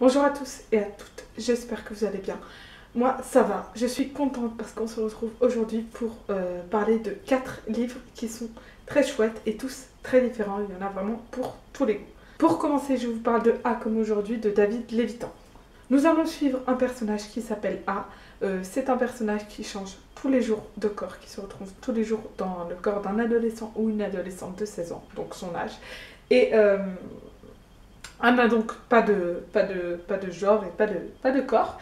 Bonjour à tous et à toutes, j'espère que vous allez bien. Moi, ça va, je suis contente parce qu'on se retrouve aujourd'hui pour parler de 4 livres qui sont très chouettes et tous très différents. Il y en a vraiment pour tous les goûts. Pour commencer, je vous parle de A comme aujourd'hui de David Lévitan. Nous allons suivre un personnage qui s'appelle A. C'est un personnage qui change tous les jours de corps, qui se retrouve tous les jours dans le corps d'un adolescent ou une adolescente de 16 ans, donc son âge. Et elle n'a donc pas de genre et pas de corps.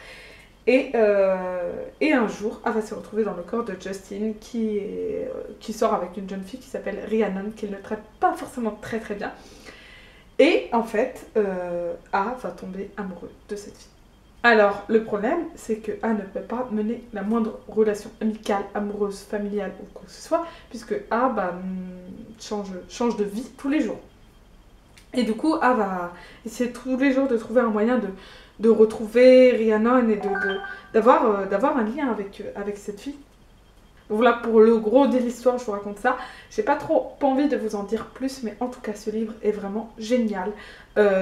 Et un jour, elle va se retrouver dans le corps de Justin qui sort avec une jeune fille qui s'appelle Rhiannon, qu'il ne traite pas forcément très très bien. Et en fait, A va tomber amoureux de cette fille. Alors, le problème, c'est que A ne peut pas mener la moindre relation amicale, amoureuse, familiale ou quoi que ce soit, puisque A change de vie tous les jours. Et du coup, A va essayer tous les jours de trouver un moyen de retrouver Rhiannon et d'avoir un lien avec cette fille. Donc voilà pour le gros de l'histoire, je vous raconte ça. J'ai pas trop envie de vous en dire plus, mais en tout cas, ce livre est vraiment génial.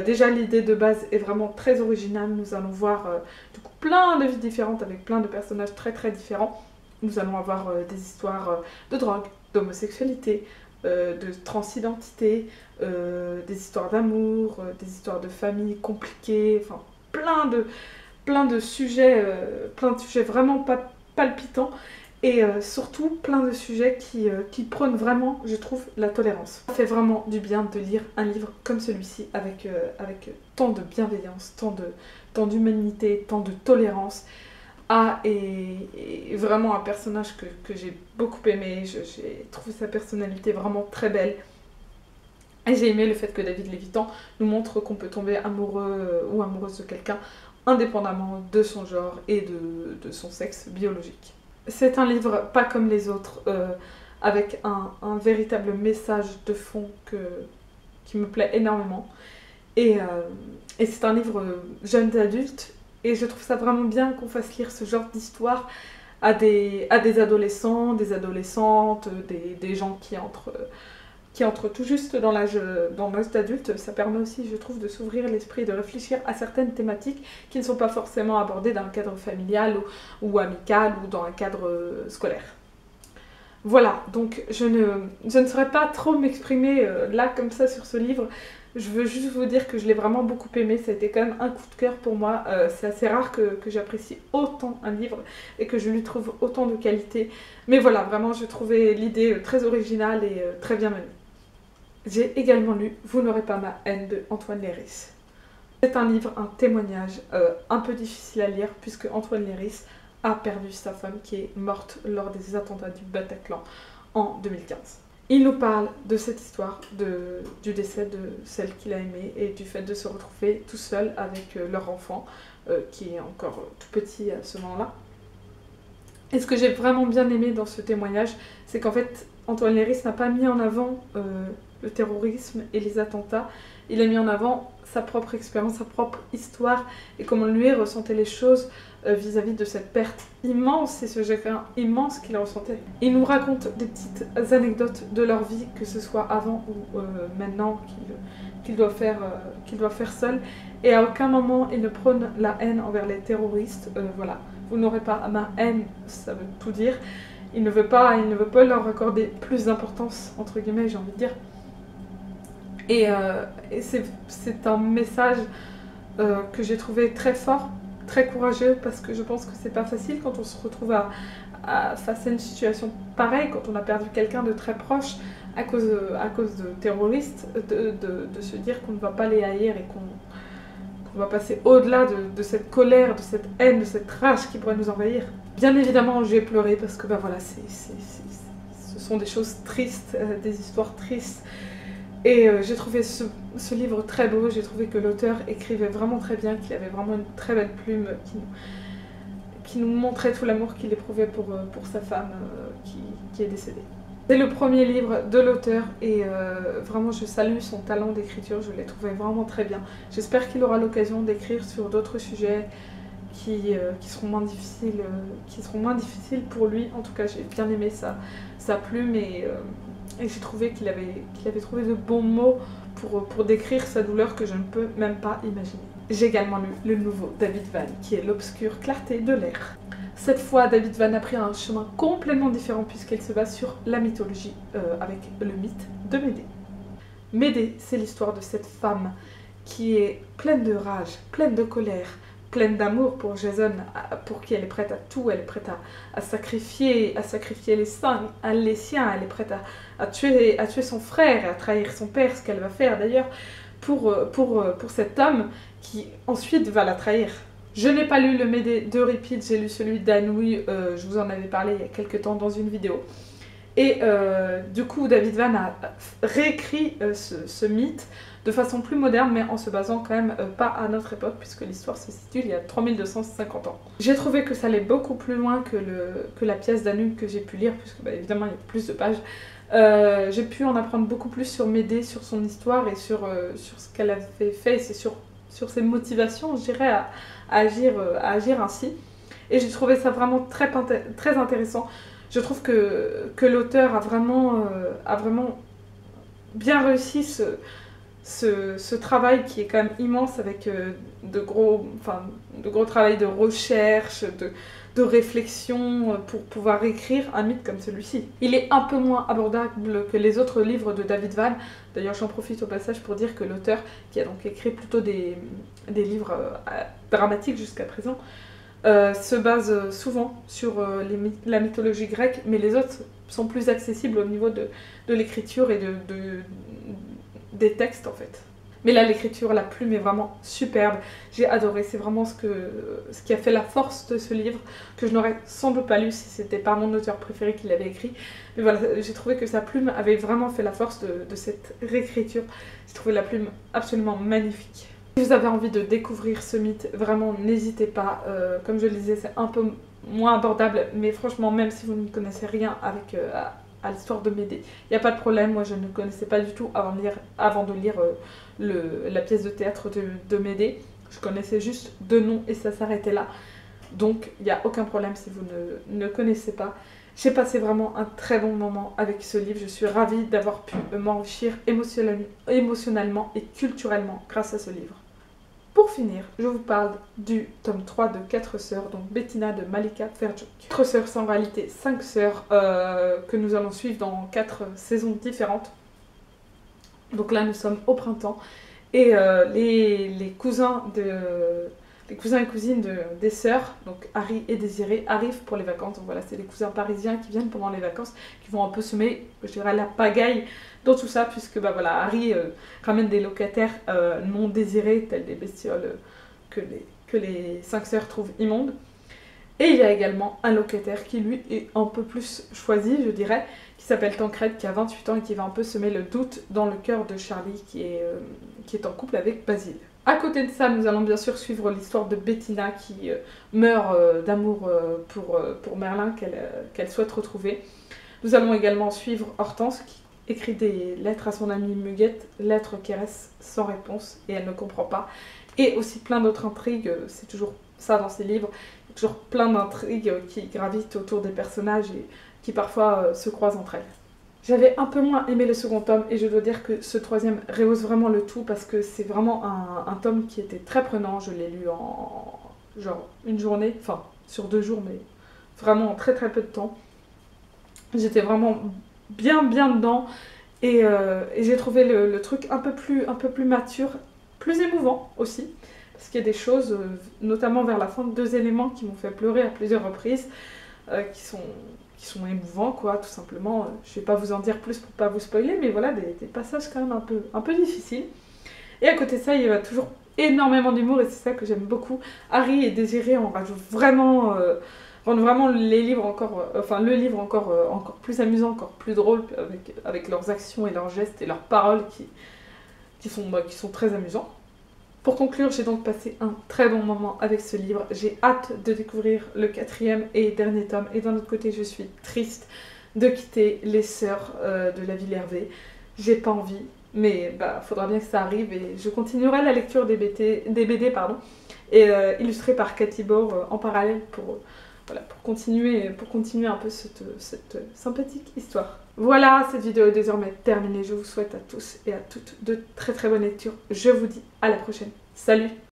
Déjà, l'idée de base est vraiment très originale. Nous allons voir du coup plein de vies différentes avec plein de personnages très très différents. Nous allons avoir des histoires de drogue, d'homosexualité, de transidentité, des histoires d'amour, des histoires de famille compliquées, enfin plein de sujets vraiment pas palpitants et surtout plein de sujets qui prônent vraiment, je trouve, la tolérance. Ça fait vraiment du bien de lire un livre comme celui-ci avec tant de bienveillance, tant d'humanité, tant de tolérance. A est vraiment un personnage que j'ai beaucoup aimé, j'ai trouvé sa personnalité vraiment très belle. Et j'ai aimé le fait que David Lévitan nous montre qu'on peut tomber amoureux ou amoureuse de quelqu'un indépendamment de son genre et de son sexe biologique. C'est un livre pas comme les autres, avec un véritable message de fond qui me plaît énormément. Et c'est un livre jeune adulte, et je trouve ça vraiment bien qu'on fasse lire ce genre d'histoire à des adolescents, des adolescentes, des gens qui entrent tout juste dans l'âge d'adulte. Ça permet aussi, je trouve, de s'ouvrir l'esprit, de réfléchir à certaines thématiques qui ne sont pas forcément abordées dans un cadre familial ou amical ou dans un cadre scolaire. Voilà, donc je ne saurais pas trop m'exprimer là comme ça sur ce livre. Je veux juste vous dire que je l'ai vraiment beaucoup aimé, ça a été quand même un coup de cœur pour moi. C'est assez rare que j'apprécie autant un livre et que je lui trouve autant de qualité. Mais voilà, vraiment, je trouvais l'idée très originale et très bien menée. J'ai également lu Vous n'aurez pas ma haine de Antoine Léris. C'est un livre, un témoignage un peu difficile à lire puisque Antoine Léris a perdu sa femme qui est morte lors des attentats du Bataclan en 2015. Il nous parle de cette histoire, du décès de celle qu'il a aimée et du fait de se retrouver tout seul avec leur enfant qui est encore tout petit à ce moment-là. Et ce que j'ai vraiment bien aimé dans ce témoignage, c'est qu'en fait Antoine Léris n'a pas mis en avant le terrorisme et les attentats, il a mis en avant sa propre expérience, sa propre histoire et comment lui ressentait les choses vis-à-vis de cette perte immense et ce chagrin immense qu'il ressentait. Il nous raconte des petites anecdotes de leur vie, que ce soit avant ou maintenant qu'il doit faire seul, et à aucun moment il ne prône la haine envers les terroristes. Voilà, vous n'aurez pas ma haine, ça veut tout dire. Il ne veut pas leur accorder plus d'importance, entre guillemets, j'ai envie de dire. Et c'est un message que j'ai trouvé très fort, très courageux, parce que je pense que c'est pas facile quand on se retrouve face à une situation pareille, quand on a perdu quelqu'un de très proche à cause de terroristes, de se dire qu'on ne va pas les haïr et qu'on va passer au-delà de cette colère, de cette haine, de cette rage qui pourrait nous envahir. Bien évidemment, j'ai pleuré parce que voilà, ce sont des choses tristes, des histoires tristes. Et j'ai trouvé ce livre très beau, j'ai trouvé que l'auteur écrivait vraiment très bien, qu'il avait vraiment une très belle plume, qui nous montrait tout l'amour qu'il éprouvait pour sa femme qui est décédée. C'est le premier livre de l'auteur et vraiment je salue son talent d'écriture, je l'ai trouvé vraiment très bien. J'espère qu'il aura l'occasion d'écrire sur d'autres sujets qui seront moins difficiles pour lui. En tout cas, j'ai bien aimé sa plume Et j'ai trouvé qu'il avait trouvé de bons mots pour décrire sa douleur que je ne peux même pas imaginer. J'ai également lu le nouveau David Vann, qui est L'obscure clarté de l'air. Cette fois, David Vann a pris un chemin complètement différent puisqu'il se base sur la mythologie avec le mythe de Médée. Médée, c'est l'histoire de cette femme qui est pleine de rage, pleine de colère, pleine d'amour pour Jason, pour qui elle est prête à tout, elle est prête à sacrifier les siens, elle est prête à tuer son frère et à trahir son père, ce qu'elle va faire d'ailleurs pour cet homme qui ensuite va la trahir. Je n'ai pas lu le Médée d'Euripide, j'ai lu celui d'Anouilh, je vous en avais parlé il y a quelques temps dans une vidéo. Et du coup, David Vann a réécrit ce mythe de façon plus moderne, mais en se basant quand même pas à notre époque, puisque l'histoire se situe il y a 3250 ans. J'ai trouvé que ça allait beaucoup plus loin que la pièce d'Anouilh que j'ai pu lire, puisque bah, évidemment il y a plus de pages. J'ai pu en apprendre beaucoup plus sur Médée, sur son histoire et sur ce qu'elle avait fait, et c'est sur ses motivations, je dirais, à agir ainsi. Et j'ai trouvé ça vraiment très intéressant. Je trouve que l'auteur a vraiment bien réussi ce travail qui est quand même immense avec de gros travail de recherche, de réflexion pour pouvoir écrire un mythe comme celui-ci. Il est un peu moins abordable que les autres livres de David Vann. D'ailleurs, j'en profite au passage pour dire que l'auteur, qui a donc écrit plutôt des livres dramatiques jusqu'à présent, se base souvent sur la mythologie grecque, mais les autres sont plus accessibles au niveau de l'écriture et des textes en fait. Mais là, l'écriture, la plume est vraiment superbe. J'ai adoré, c'est vraiment ce qui a fait la force de ce livre, que je n'aurais sans doute pas lu si c'était pas mon auteur préféré qui l'avait écrit. Mais voilà, j'ai trouvé que sa plume avait vraiment fait la force de cette réécriture. J'ai trouvé la plume absolument magnifique. Si vous avez envie de découvrir ce mythe, vraiment n'hésitez pas. Comme je le disais, c'est un peu moins abordable, mais franchement, même si vous ne connaissez rien à l'histoire de Médée, il n'y a pas de problème. Moi, je ne connaissais pas du tout avant de lire la pièce de théâtre de Médée. Je connaissais juste deux noms et ça s'arrêtait là. Donc, il n'y a aucun problème si vous ne connaissez pas. J'ai passé vraiment un très bon moment avec ce livre. Je suis ravie d'avoir pu m'enrichir émotionnellement et culturellement grâce à ce livre. Pour finir, je vous parle du tome 3 de 4 sœurs, donc Bettina de Malika Ferjuk. 4 sœurs, c'est en réalité 5 sœurs que nous allons suivre dans 4 saisons différentes. Donc là, nous sommes au printemps et les cousins et cousines des sœurs, donc Harry et Désirée, arrivent pour les vacances. Donc voilà, c'est les cousins parisiens qui viennent pendant les vacances, qui vont un peu semer, je dirais, la pagaille dans tout ça, puisque bah voilà, Harry ramène des locataires non désirés, tels des bestioles que les 5 sœurs trouvent immondes. Et il y a également un locataire qui lui est un peu plus choisi, je dirais, qui s'appelle Tancred, qui a 28 ans et qui va un peu semer le doute dans le cœur de Charlie, qui est en couple avec Basile. À côté de ça, nous allons bien sûr suivre l'histoire de Bettina qui meurt d'amour pour Merlin qu'elle souhaite retrouver. Nous allons également suivre Hortense qui écrit des lettres à son amie Muguette, lettres qui restent sans réponse et elle ne comprend pas. Et aussi plein d'autres intrigues, c'est toujours ça dans ces livres, il y a toujours plein d'intrigues qui gravitent autour des personnages et qui parfois se croisent entre elles. J'avais un peu moins aimé le second tome et je dois dire que ce troisième rehausse vraiment le tout parce que c'est vraiment un tome qui était très prenant. Je l'ai lu en genre une journée, enfin sur 2 jours, mais vraiment en très peu de temps. J'étais vraiment bien dedans et j'ai trouvé le truc un peu plus mature, plus émouvant aussi. Parce qu'il y a des choses, notamment vers la fin, 2 éléments qui m'ont fait pleurer à plusieurs reprises, qui sont émouvants, quoi, tout simplement. Je vais pas vous en dire plus pour pas vous spoiler, mais voilà, des passages quand même un peu difficiles. Et à côté de ça, il y a toujours énormément d'humour, et c'est ça que j'aime beaucoup. Harry et Désirée en rajoutent vraiment, rendent vraiment le livre encore plus amusant, encore plus drôle, avec leurs actions et leurs gestes et leurs paroles qui sont très amusants. Pour conclure, j'ai donc passé un très bon moment avec ce livre. J'ai hâte de découvrir le 4e et dernier tome. Et d'un autre côté, je suis triste de quitter les sœurs de la ville Hervé. J'ai pas envie, mais faudra bien que ça arrive. Et je continuerai la lecture des BD illustrés par Cathy Bohr en parallèle pour continuer un peu cette sympathique histoire. Voilà, cette vidéo est désormais terminée. Je vous souhaite à tous et à toutes de très très bonnes lectures. Je vous dis à la prochaine. Salut!